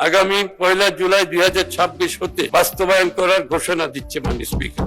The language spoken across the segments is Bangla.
আগামী 1 জুলাই 2026 হতে বাস্তবায়ন করার ঘোষণা দিচ্ছে মাননীয় স্পিকার।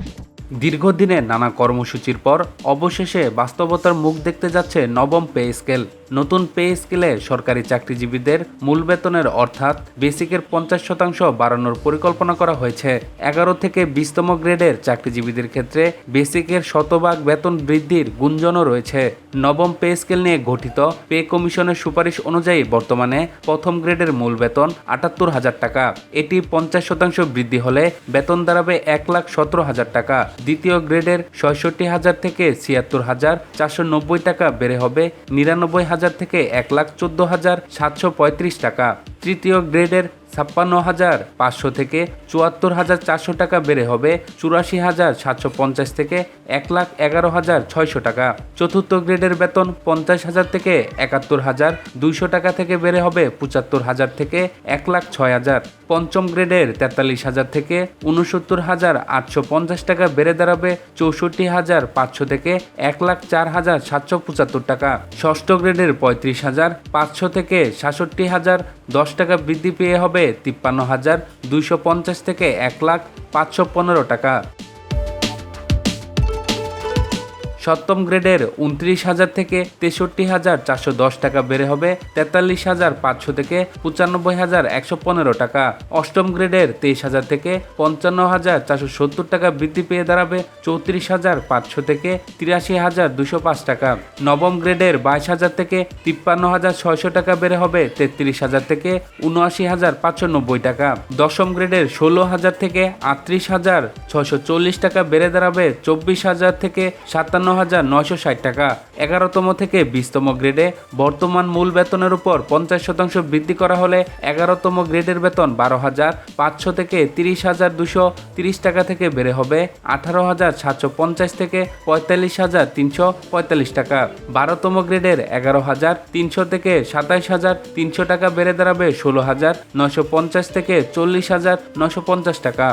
দীর্ঘদিনের নানা কর্মসূচির পর অবশেষে বাস্তবতার মুখ দেখতে যাচ্ছে নবম পে স্কেল। নতুন পে স্কেলে সরকারি চাকরিজীবীদের মূল বেতনের অর্থাৎ বেসিকের 50% বাড়ানোর পরিকল্পনা করা হয়েছে। 11 থেকে 20তম গ্রেডের চাকরিজীবীদের ক্ষেত্রে বেসিকের শতভাগ বেতন বৃদ্ধির গুঞ্জনও রয়েছে। নবম পে স্কেল নিয়ে গঠিত পে কমিশনের সুপারিশ অনুযায়ী বর্তমানে প্রথম গ্রেডের মূল বেতন 78,000 টাকা। এটি 50% বৃদ্ধি হলে বেতন দাঁড়াবে 1,17,000 টাকা। দ্বিতীয় গ্রেডের 66,000 থেকে 76,490 টাকা বেড়ে হবে 99,000 থেকে 1,14,735 টাকা। তৃতীয় গ্রেডের 56,500 থেকে 74,400 টাকা বেড়ে হবে 84,750 থেকে 1,11,600 টাকা। চতুর্থ গ্রেডের বেতন 50,000 থেকে 71,200 টাকা থেকে বেড়ে হবে 75,000 থেকে 1,06,000। পঞ্চম গ্রেডের 43,000 থেকে 69,850 টাকা বেড়ে দাঁড়াবে 64,500 থেকে 1,04,775 টাকা। ষষ্ঠ গ্রেডের 35,500 থেকে 66,010 টাকা বৃদ্ধি পেয়ে হবে 53,250 থেকে 1,05,15 টাকা। সপ্তম গ্রেডের 29,000 থেকে 63,410 টাকা বেড়ে হবে 43,500 থেকে 95,115 টাকা। অষ্টম গ্রেডের 23,000 থেকে 55,470 টাকা বৃদ্ধি পেয়ে দাঁড়াবে 34,500 থেকে 83,205 টাকা। নবম গ্রেডের 22,000 থেকে 53,600 টাকা বেড়ে হবে 33,000 থেকে 79,590 টাকা। দশম গ্রেডের 16,000 থেকে 38,640 টাকা বেড়ে দাঁড়াবে 24,000 থেকে 57,960 টাকা। 11তম থেকে 20তম গ্রেডে বর্তমান মূল বেতনের উপর 50% বৃদ্ধি করা হলে 11তম গ্রেডের বেতন 12,500 থেকে 30,230 টাকা থেকে বেড়ে হবে 18,750 থেকে 45,345 টাকা। 12তম গ্রেডের 11,300 থেকে 27,300 টাকা বেড়ে দাঁড়াবে 16,950 থেকে 40,950 টাকা।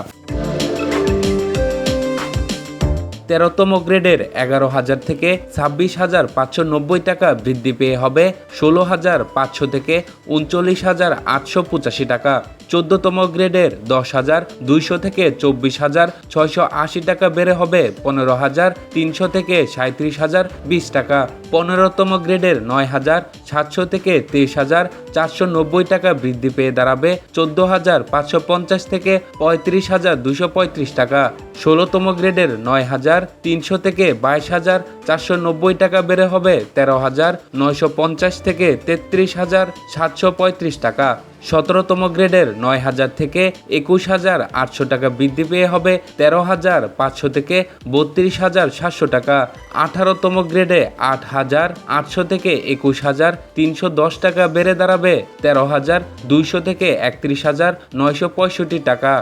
13তম গ্রেডের 11,000 থেকে 26,590 টাকা বৃদ্ধি পেয়ে হবে 16,500 থেকে 39,885 টাকা। 14তম গ্রেডের 10,200 থেকে 24,680 টাকা বেড়ে হবে 15,300 থেকে 37,020 টাকা। 15তম গ্রেডের 9,700 থেকে 23,490 টাকা বৃদ্ধি পেয়ে দাঁড়াবে 14,550 থেকে 35,235 টাকা। 16তম গ্রেডের 9,300 থেকে 22,490 টাকা বেড়ে হবে 13,950 থেকে 33,735 টাকা। 17তম গ্রেডের 9,000 থেকে 21,800 টাকা বৃদ্ধি পেয়ে হবে 13,500 থেকে 32,700 টাকা। 18তম গ্রেডে 8,800 থেকে 21,310 টাকা বেড়ে দাঁড়াবে 13,200 থেকে 31,965 টাকা।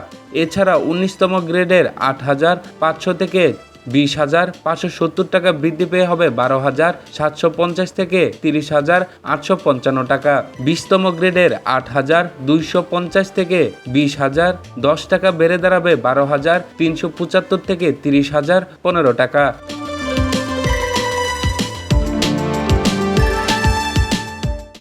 এছাড়া 19তম গ্রেডের 8,500 থেকে 20,570 টাকা বৃদ্ধি পেয়ে হবে 12,750 থেকে 30,855 টাকা। 20তম গ্রেডের 8,250 থেকে 20,010 টাকা বেড়ে দাঁড়াবে 12,375 থেকে 30,015 টাকা।